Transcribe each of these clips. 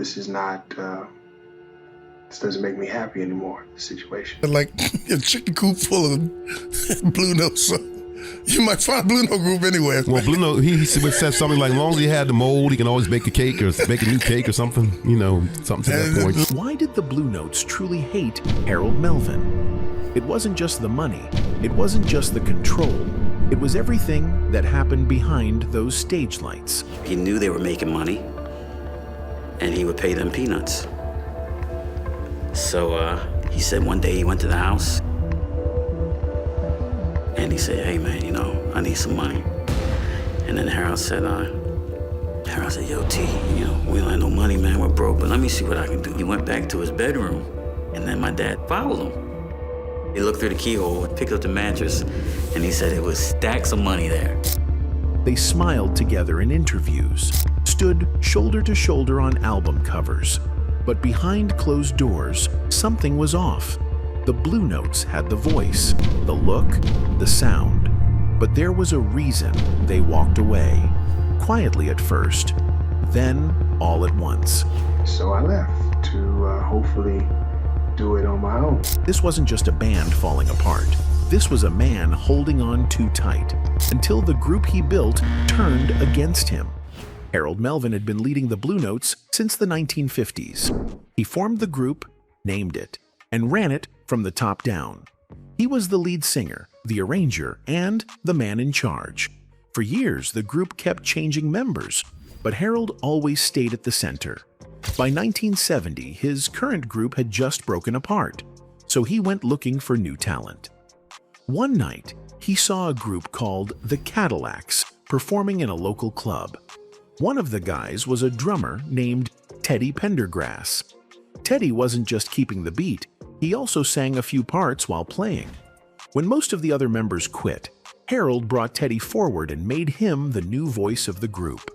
this is not, this doesn't make me happy anymore, the situation. Like a chicken coop full of Blue Notes. So you might find Blue Note group anywhere. Well, Blue Note, he would say something like, as long as he had the mold, he can always bake a cake or bake a new cake or something, you know, something to that point. Why did the Blue Notes truly hate Harold Melvin? It wasn't just the money. It wasn't just the control. It was everything that happened behind those stage lights. He knew they were making money, and he would pay them peanuts. So he said one day he went to the house, and he said, hey man, you know, I need some money. And then Harold said, yo T, you know, we don't have no money, man, we're broke, but let me see what I can do. He went back to his bedroom, and then my dad followed him. He looked through the keyhole, picked up the mattress, and he said it was stacks of money there. They smiled together in interviews, stood shoulder to shoulder on album covers. But behind closed doors, something was off. The Blue Notes had the voice, the look, the sound. But there was a reason they walked away. Quietly at first, then all at once. So I left to hopefully do it on my own. This wasn't just a band falling apart. This was a man holding on too tight until the group he built turned against him. Harold Melvin had been leading the Blue Notes since the 1950s. He formed the group, named it, and ran it from the top down. He was the lead singer, the arranger, and the man in charge. For years, the group kept changing members, but Harold always stayed at the center. By 1970, his current group had just broken apart, so he went looking for new talent. One night, he saw a group called the Cadillacs performing in a local club. One of the guys was a drummer named Teddy Pendergrass. Teddy wasn't just keeping the beat, he also sang a few parts while playing. When most of the other members quit, Harold brought Teddy forward and made him the new voice of the group.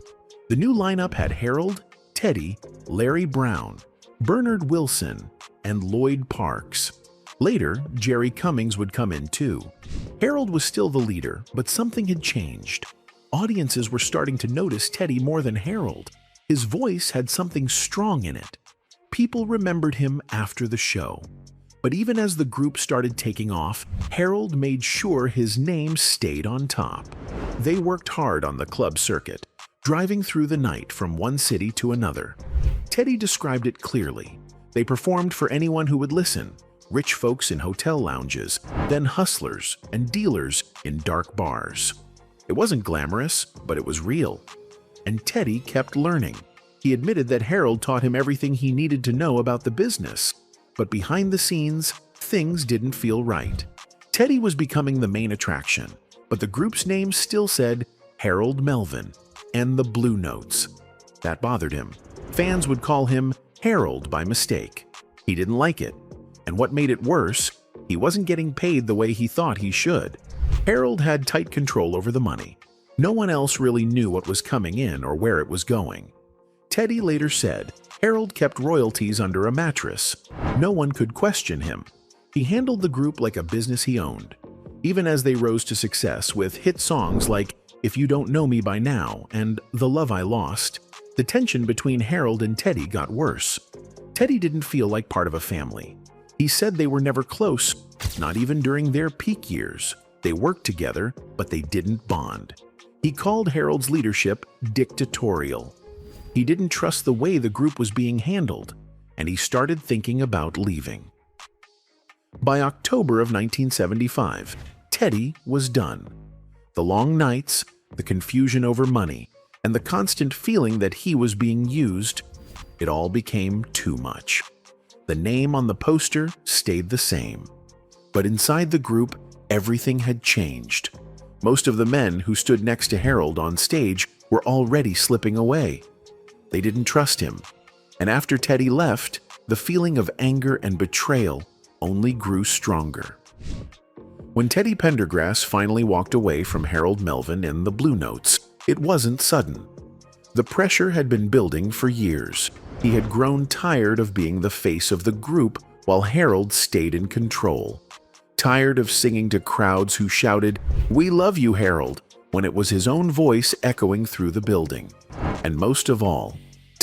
The new lineup had Harold, Teddy, Larry Brown, Bernard Wilson, and Lloyd Parks. Later, Jerry Cummings would come in too. Harold was still the leader, but something had changed. Audiences were starting to notice Teddy more than Harold. His voice had something strong in it. People remembered him after the show. But even as the group started taking off, Harold made sure his name stayed on top. They worked hard on the club circuit, driving through the night from one city to another. Teddy described it clearly. They performed for anyone who would listen, rich folks in hotel lounges, then hustlers and dealers in dark bars. It wasn't glamorous, but it was real. And Teddy kept learning. He admitted that Harold taught him everything he needed to know about the business. But behind the scenes, things didn't feel right. Teddy was becoming the main attraction, but the group's name still said Harold Melvin and the Blue Notes. That bothered him. Fans would call him Harold by mistake. He didn't like it. And what made it worse, he wasn't getting paid the way he thought he should. Harold had tight control over the money. No one else really knew what was coming in or where it was going. Teddy later said Harold kept royalties under a mattress. No one could question him. He handled the group like a business he owned. Even as they rose to success with hit songs like If You Don't Know Me By Now and The Love I Lost, the tension between Harold and Teddy got worse. Teddy didn't feel like part of a family. He said they were never close, not even during their peak years. They worked together, but they didn't bond. He called Harold's leadership dictatorial. He didn't trust the way the group was being handled, and he started thinking about leaving. By October of 1975, Teddy was done. The long nights, the confusion over money, and the constant feeling that he was being used, it all became too much. The name on the poster stayed the same. But inside the group, everything had changed. Most of the men who stood next to Harold on stage were already slipping away. They didn't trust him. And after Teddy left, the feeling of anger and betrayal only grew stronger. When Teddy Pendergrass finally walked away from Harold Melvin and the Blue Notes, it wasn't sudden. The pressure had been building for years. He had grown tired of being the face of the group while Harold stayed in control. Tired of singing to crowds who shouted, "We love you, Harold," when it was his own voice echoing through the building. And most of all,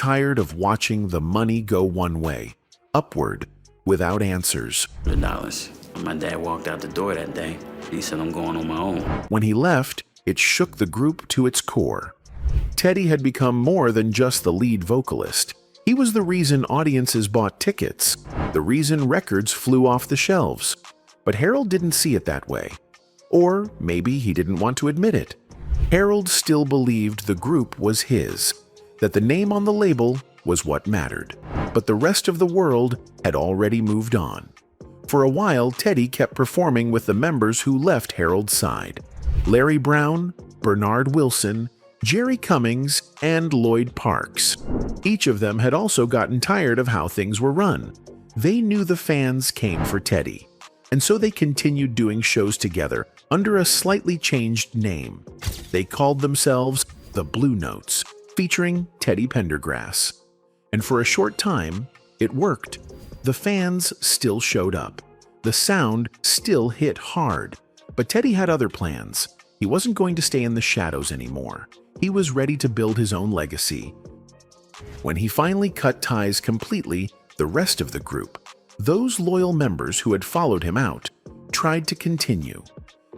tired of watching the money go one way, upward, without answers. $100. My dad walked out the door that day. He said, I'm going on my own. When he left, it shook the group to its core. Teddy had become more than just the lead vocalist. He was the reason audiences bought tickets, the reason records flew off the shelves. But Harold didn't see it that way. Or maybe he didn't want to admit it. Harold still believed the group was his, that the name on the label was what mattered. But the rest of the world had already moved on. For a while, Teddy kept performing with the members who left Harold's side: Larry Brown, Bernard Wilson, Jerry Cummings, and Lloyd Parks. Each of them had also gotten tired of how things were run. They knew the fans came for Teddy, and so they continued doing shows together under a slightly changed name. They called themselves the Blue Notes, featuring Teddy Pendergrass. And for a short time, it worked. The fans still showed up. The sound still hit hard. But Teddy had other plans. He wasn't going to stay in the shadows anymore. He was ready to build his own legacy. When he finally cut ties completely, the rest of the group, those loyal members who had followed him out, tried to continue.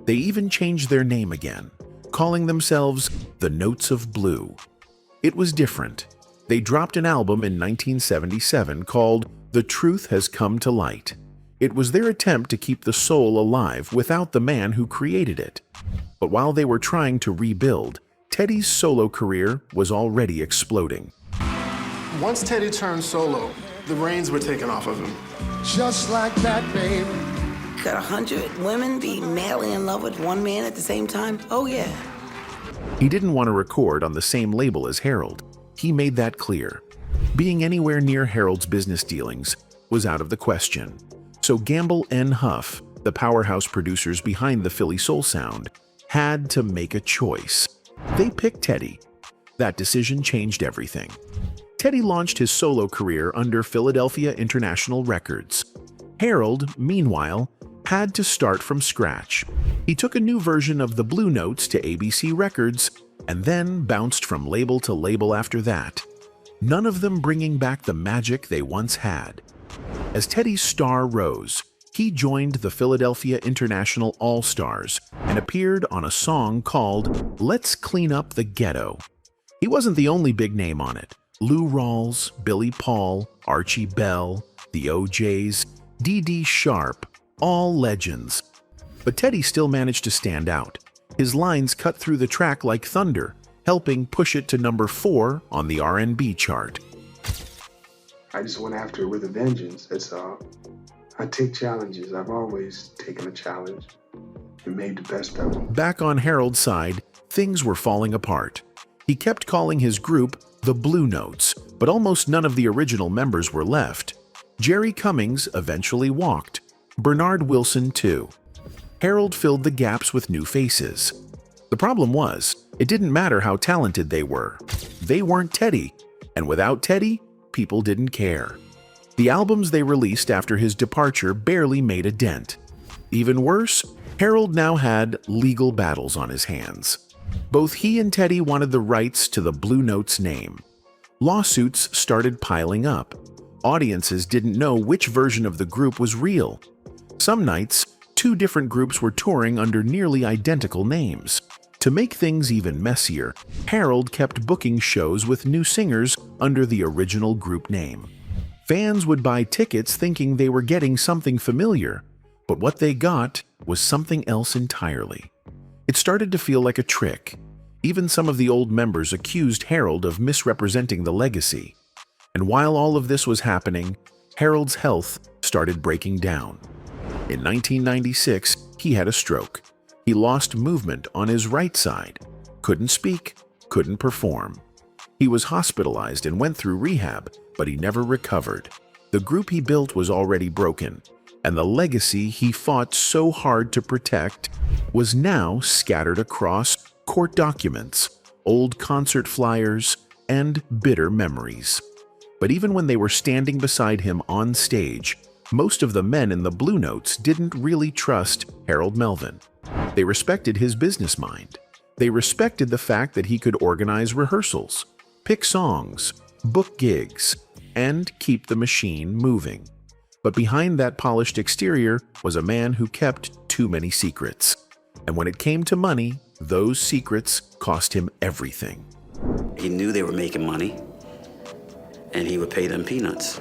They even changed their name again, calling themselves the Notes of Blue. It was different. They dropped an album in 1977 called The Truth Has Come to Light. It was their attempt to keep the soul alive without the man who created it. But while they were trying to rebuild, Teddy's solo career was already exploding. Once Teddy turned solo, the reins were taken off of him. Just like that, babe. Could 100 women be madly in love with one man at the same time? Oh, yeah. He didn't want to record on the same label as Harold. He made that clear. Being anywhere near Harold's business dealings was out of the question. So Gamble and Huff, the powerhouse producers behind the Philly soul sound, had to make a choice. They picked Teddy. That decision changed everything. Teddy launched his solo career under Philadelphia International Records. Harold, meanwhile, had to start from scratch. He took a new version of the Blue Notes to ABC Records and then bounced from label to label after that, none of them bringing back the magic they once had. As Teddy's star rose, he joined the Philadelphia International All-Stars and appeared on a song called Let's Clean Up the Ghetto. He wasn't the only big name on it. Lou Rawls, Billy Paul, Archie Bell, the OJs, D.D. Sharp, all legends. But Teddy still managed to stand out. His lines cut through the track like thunder, helping push it to number 4 on the R&B chart. I just went after it with a vengeance, that's all. I take challenges. I've always taken a challenge and made the best of them. Back on Harold's side, things were falling apart. He kept calling his group the Blue Notes, but almost none of the original members were left. Jerry Cummings eventually walked. Bernard Wilson, too. Harold filled the gaps with new faces. The problem was, it didn't matter how talented they were. They weren't Teddy, and without Teddy, people didn't care. The albums they released after his departure barely made a dent. Even worse, Harold now had legal battles on his hands. Both he and Teddy wanted the rights to the Blue Notes name. Lawsuits started piling up. Audiences didn't know which version of the group was real. Some nights, 2 different groups were touring under nearly identical names. To make things even messier, Harold kept booking shows with new singers under the original group name. Fans would buy tickets thinking they were getting something familiar, but what they got was something else entirely. It started to feel like a trick. Even some of the old members accused Harold of misrepresenting the legacy. And while all of this was happening, Harold's health started breaking down. In 1996, he had a stroke. He lost movement on his right side, couldn't speak, couldn't perform. He was hospitalized and went through rehab, but he never recovered. The group he built was already broken, and the legacy he fought so hard to protect was now scattered across court documents, old concert flyers, and bitter memories. But even when they were standing beside him on stage, most of the men in the Blue Notes didn't really trust Harold Melvin. They respected his business mind. They respected the fact that he could organize rehearsals, pick songs, book gigs, and keep the machine moving. But behind that polished exterior was a man who kept too many secrets. And when it came to money, those secrets cost him everything. He knew they were making money, and he would pay them peanuts.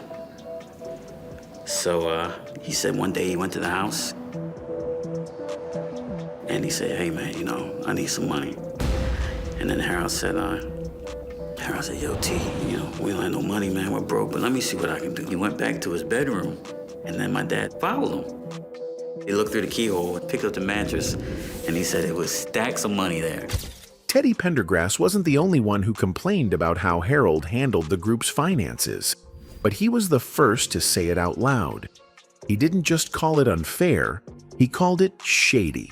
So he said one day he went to the house, and he said, hey man, I need some money. And then Harold said, yo, T, we don't have no money, man, we're broke, but let me see what I can do. He went back to his bedroom, and then my dad followed him. He looked through the keyhole, picked up the mattress, and he said it was stacks of money there. Teddy Pendergrass wasn't the only one who complained about how Harold handled the group's finances, but he was the first to say it out loud. He didn't just call it unfair, he called it shady.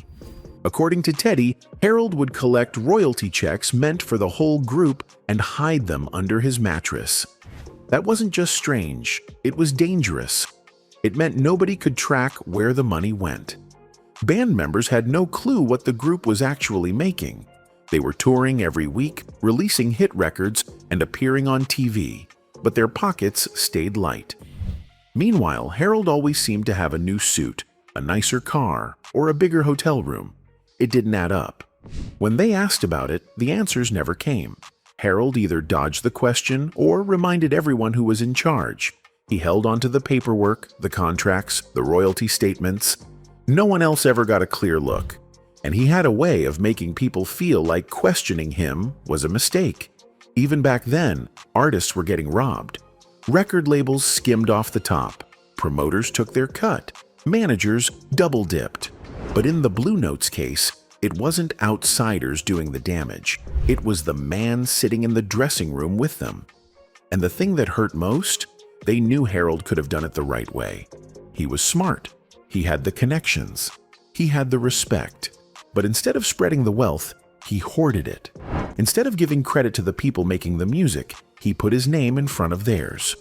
According to Teddy, Harold would collect royalty checks meant for the whole group and hide them under his mattress. That wasn't just strange, it was dangerous. It meant nobody could track where the money went. Band members had no clue what the group was actually making. They were touring every week, releasing hit records, and appearing on TV, but their pockets stayed light. Meanwhile, Harold always seemed to have a new suit, a nicer car, or a bigger hotel room. It didn't add up. When they asked about it, the answers never came. Harold either dodged the question or reminded everyone who was in charge. He held onto the paperwork, the contracts, the royalty statements. No one else ever got a clear look. And he had a way of making people feel like questioning him was a mistake. Even back then, artists were getting robbed. Record labels skimmed off the top. Promoters took their cut. Managers double-dipped. But in the Blue Notes case, it wasn't outsiders doing the damage. It was the man sitting in the dressing room with them. And the thing that hurt most? They knew Harold could have done it the right way. He was smart. He had the connections. He had the respect. But instead of spreading the wealth, he hoarded it. Instead of giving credit to the people making the music, he put his name in front of theirs.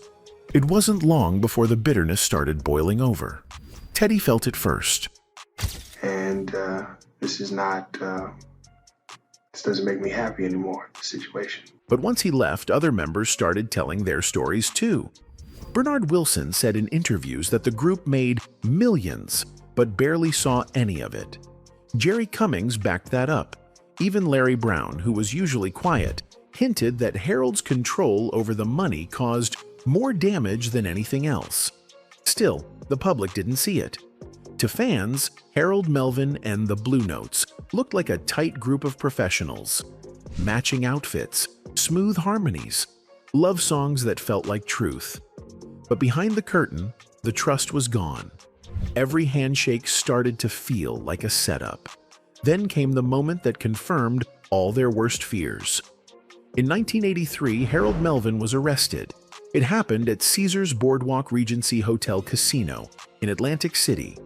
It wasn't long before the bitterness started boiling over. Teddy felt it first. And this doesn't make me happy anymore, the situation. But once he left, other members started telling their stories too. Bernard Wilson said in interviews that the group made millions, but barely saw any of it. Jerry Cummings backed that up. Even Larry Brown, who was usually quiet, hinted that Harold's control over the money caused more damage than anything else. Still, the public didn't see it. To fans, Harold Melvin and the Blue Notes looked like a tight group of professionals. Matching outfits, smooth harmonies, love songs that felt like truth. But behind the curtain, the trust was gone. Every handshake started to feel like a setup. Then came the moment that confirmed all their worst fears. In 1983, Harold Melvin was arrested. It happened at Caesars Boardwalk Regency Hotel Casino in Atlantic City.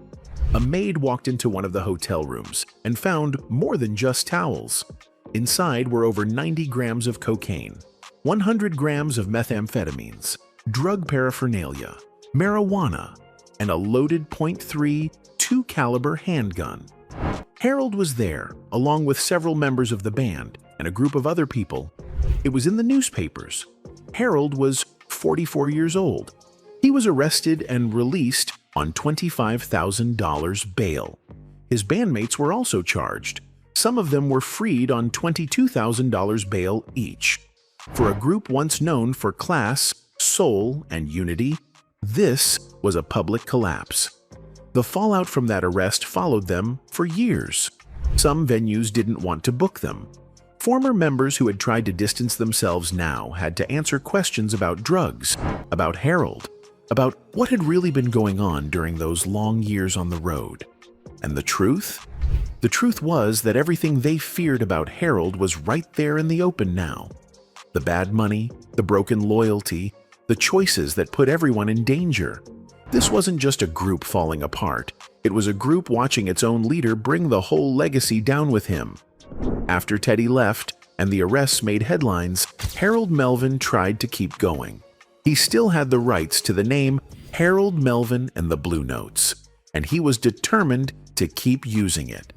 A maid walked into one of the hotel rooms and found more than just towels. Inside were over 90 grams of cocaine, 100 grams of methamphetamines, drug paraphernalia, marijuana, and a loaded .3 2-caliber handgun. Harold was there, along with several members of the band and a group of other people. It was in the newspapers. Harold was 44 years old. He was arrested and released on $25,000 bail. His bandmates were also charged. Some of them were freed on $22,000 bail each. For a group once known for class, soul, and unity, this was a public collapse. The fallout from that arrest followed them for years. Some venues didn't want to book them. Former members who had tried to distance themselves now had to answer questions about drugs, about Harold, about what had really been going on during those long years on the road. And the truth? The truth was that everything they feared about Harold was right there in the open now. The bad money, the broken loyalty, the choices that put everyone in danger. This wasn't just a group falling apart. It was a group watching its own leader bring the whole legacy down with him. After Teddy left and the arrests made headlines, Harold Melvin tried to keep going. He still had the rights to the name Harold Melvin and the Blue Notes, and he was determined to keep using it.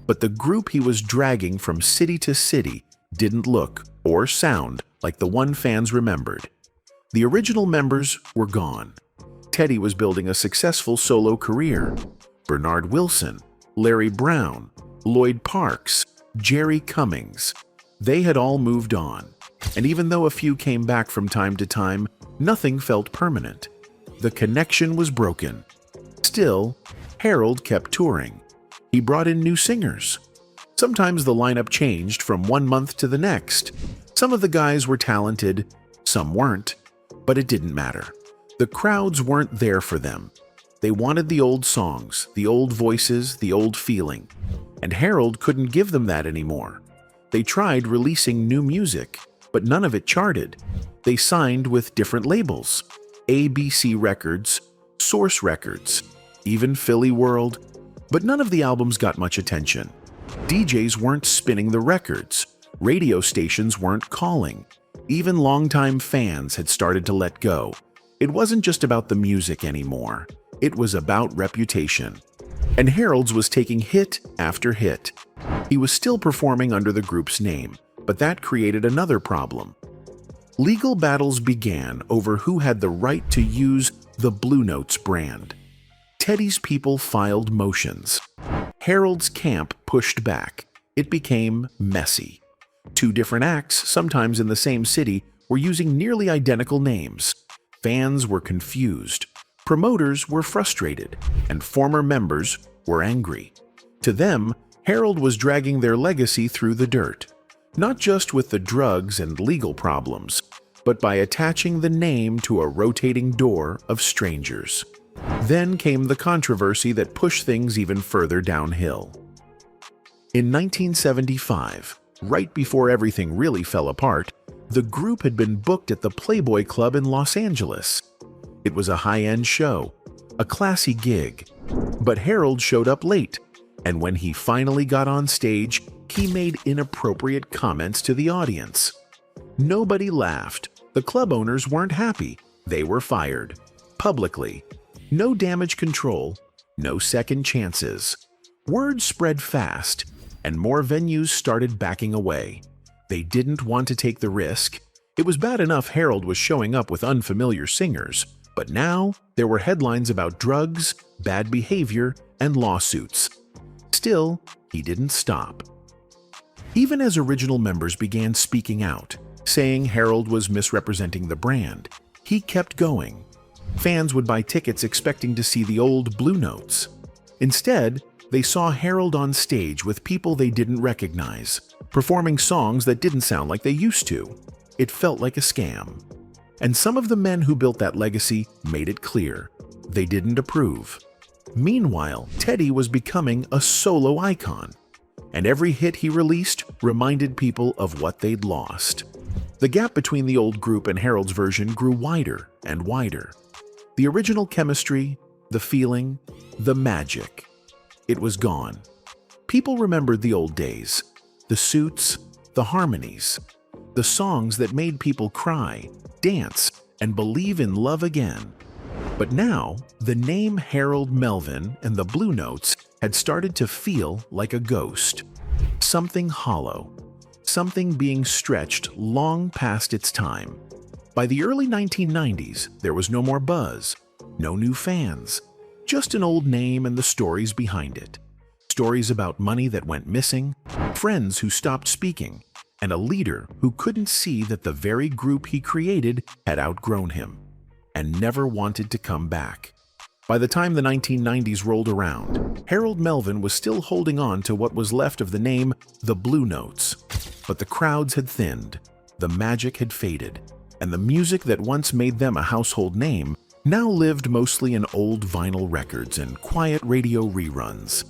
But the group he was dragging from city to city didn't look or sound like the one fans remembered. The original members were gone. Teddy was building a successful solo career. Bernard Wilson, Larry Brown, Lloyd Parks, Jerry Cummings. They had all moved on. And even though a few came back from time to time, nothing felt permanent. The connection was broken. Still, Harold kept touring. He brought in new singers. Sometimes the lineup changed from one month to the next. Some of the guys were talented, some weren't, but it didn't matter. The crowds weren't there for them. They wanted the old songs, the old voices, the old feeling. And Harold couldn't give them that anymore. They tried releasing new music, but none of it charted. They signed with different labels: ABC Records, Source Records, even Philly World, but none of the albums got much attention. DJs weren't spinning the records. Radio stations weren't calling. Even longtime fans had started to let go. It wasn't just about the music anymore. It was about reputation. And Harold's was taking hit after hit. He was still performing under the group's name, but that created another problem. Legal battles began over who had the right to use the Blue Notes brand. Teddy's people filed motions. Harold's camp pushed back. It became messy. Two different acts, sometimes in the same city, were using nearly identical names. Fans were confused. Promoters were frustrated, and former members were angry. To them, Harold was dragging their legacy through the dirt, not just with the drugs and legal problems, but by attaching the name to a rotating door of strangers. Then came the controversy that pushed things even further downhill. In 1975, right before everything really fell apart, the group had been booked at the Playboy Club in Los Angeles. It was a high-end show, a classy gig. But Harold showed up late, and when he finally got on stage, he made inappropriate comments to the audience. Nobody laughed. The club owners weren't happy. They were fired. Publicly. No damage control, no second chances. Word spread fast, and more venues started backing away. They didn't want to take the risk. It was bad enough Harold was showing up with unfamiliar singers, but now there were headlines about drugs, bad behavior, and lawsuits. Still, he didn't stop. Even as original members began speaking out, saying Harold was misrepresenting the brand, he kept going. Fans would buy tickets expecting to see the old Blue Notes. Instead, they saw Harold on stage with people they didn't recognize, performing songs that didn't sound like they used to. It felt like a scam. And some of the men who built that legacy made it clear. They didn't approve. Meanwhile, Teddy was becoming a solo icon, and every hit he released reminded people of what they'd lost. The gap between the old group and Harold's version grew wider and wider. The original chemistry, the feeling, the magic. It was gone. People remembered the old days, the suits, the harmonies, the songs that made people cry, dance, and believe in love again. But now, the name Harold Melvin and the Blue Notes had started to feel like a ghost. Something hollow. Something being stretched long past its time. By the early 1990s, there was no more buzz, no new fans, just an old name and the stories behind it. Stories about money that went missing, friends who stopped speaking, and a leader who couldn't see that the very group he created had outgrown him and never wanted to come back. By the time the 1990s rolled around, Harold Melvin was still holding on to what was left of the name the Blue Notes. But the crowds had thinned, the magic had faded, and the music that once made them a household name now lived mostly in old vinyl records and quiet radio reruns.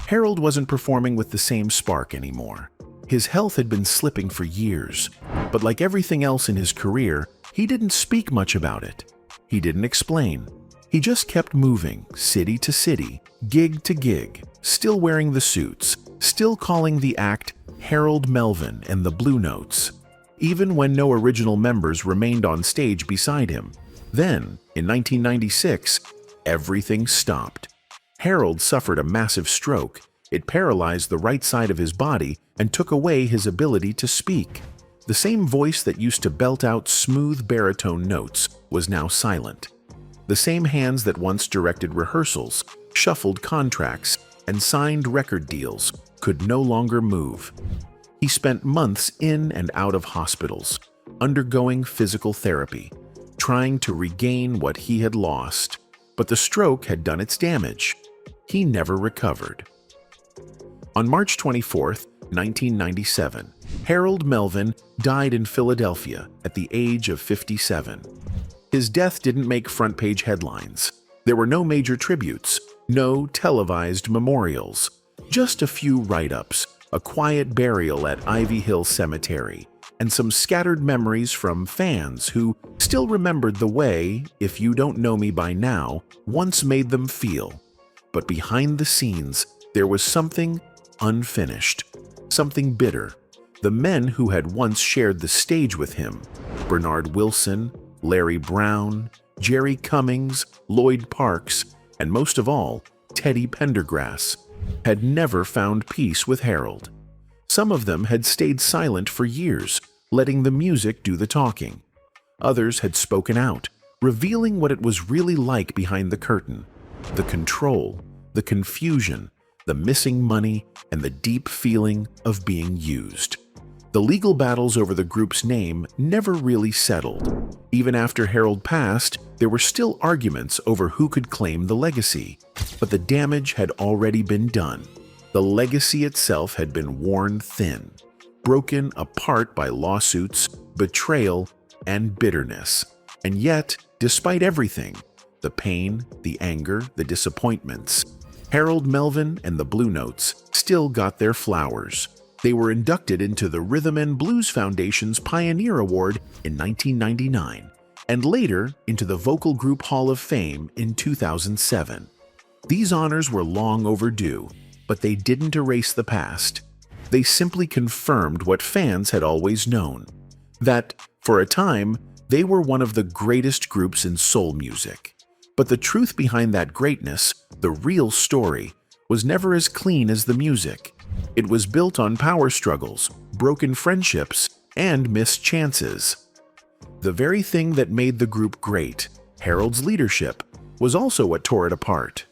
Harold wasn't performing with the same spark anymore. His health had been slipping for years, but like everything else in his career, he didn't speak much about it. He didn't explain. He just kept moving, city to city, gig to gig, still wearing the suits, still calling the act Harold Melvin and the Blue Notes, even when no original members remained on stage beside him. Then, in 1996, everything stopped. Harold suffered a massive stroke. It paralyzed the right side of his body and took away his ability to speak. The same voice that used to belt out smooth baritone notes was now silent. The same hands that once directed rehearsals, shuffled contracts, and signed record deals could no longer move. He spent months in and out of hospitals, undergoing physical therapy, trying to regain what he had lost. But the stroke had done its damage. He never recovered. On March 24, 1997, Harold Melvin died in Philadelphia at the age of 57. His death didn't make front-page headlines. There were no major tributes, no televised memorials, just a few write-ups, a quiet burial at Ivy Hill Cemetery, and some scattered memories from fans who still remembered the way, if you don't know me by now, once made them feel. But behind the scenes, there was something unfinished, something bitter. The men who had once shared the stage with him, Bernard Wilson, Larry Brown, Jerry Cummings, Lloyd Parks, and most of all, Teddy Pendergrass, had never found peace with Harold. Some of them had stayed silent for years, letting the music do the talking. Others had spoken out, revealing what it was really like behind the curtain: the control, the confusion, the missing money, and the deep feeling of being used. The legal battles over the group's name never really settled. Even after Harold passed, there were still arguments over who could claim the legacy. But the damage had already been done. The legacy itself had been worn thin, broken apart by lawsuits, betrayal, and bitterness. And yet, despite everything, the pain, the anger, the disappointments, Harold Melvin and the Blue Notes still got their flowers. They were inducted into the Rhythm and Blues Foundation's Pioneer Award in 1999, and later into the Vocal Group Hall of Fame in 2007. These honors were long overdue, but they didn't erase the past. They simply confirmed what fans had always known: that, for a time, they were one of the greatest groups in soul music. But the truth behind that greatness, the real story, was never as clean as the music. It was built on power struggles, broken friendships, and missed chances. The very thing that made the group great, Harold's leadership, was also what tore it apart.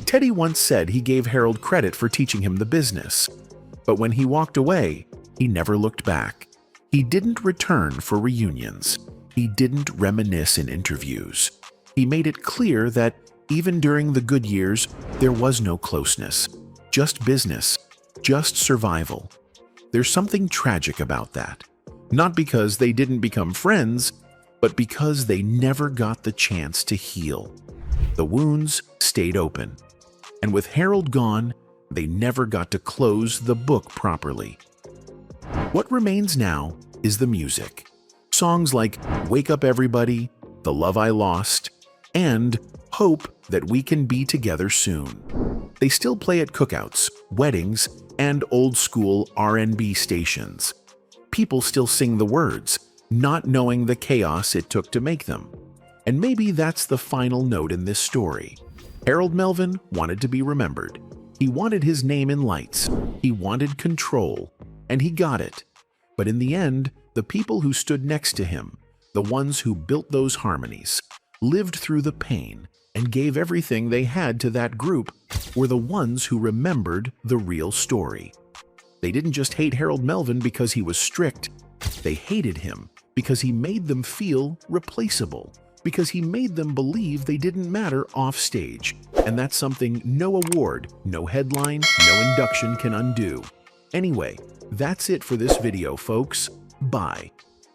Teddy once said he gave Harold credit for teaching him the business. But when he walked away, he never looked back. He didn't return for reunions. He didn't reminisce in interviews. He made it clear that even during the good years, there was no closeness, just business, just survival. There's something tragic about that. Not because they didn't become friends, but because they never got the chance to heal. The wounds stayed open. And with Harold gone, they never got to close the book properly. What remains now is the music. Songs like Wake Up Everybody, The Love I Lost, and Hope That We Can Be Together Soon. They still play at cookouts, weddings, and old-school R&B stations. People still sing the words, not knowing the chaos it took to make them. And maybe that's the final note in this story. Harold Melvin wanted to be remembered. He wanted his name in lights. He wanted control. And he got it. But in the end, the people who stood next to him, the ones who built those harmonies, lived through the pain, and gave everything they had to that group, were the ones who remembered the real story. They didn't just hate Harold Melvin because he was strict. They hated him because he made them feel replaceable, because he made them believe they didn't matter off stage. And that's something no award, no headline, no induction can undo. Anyway, that's it for this video, folks. Bye.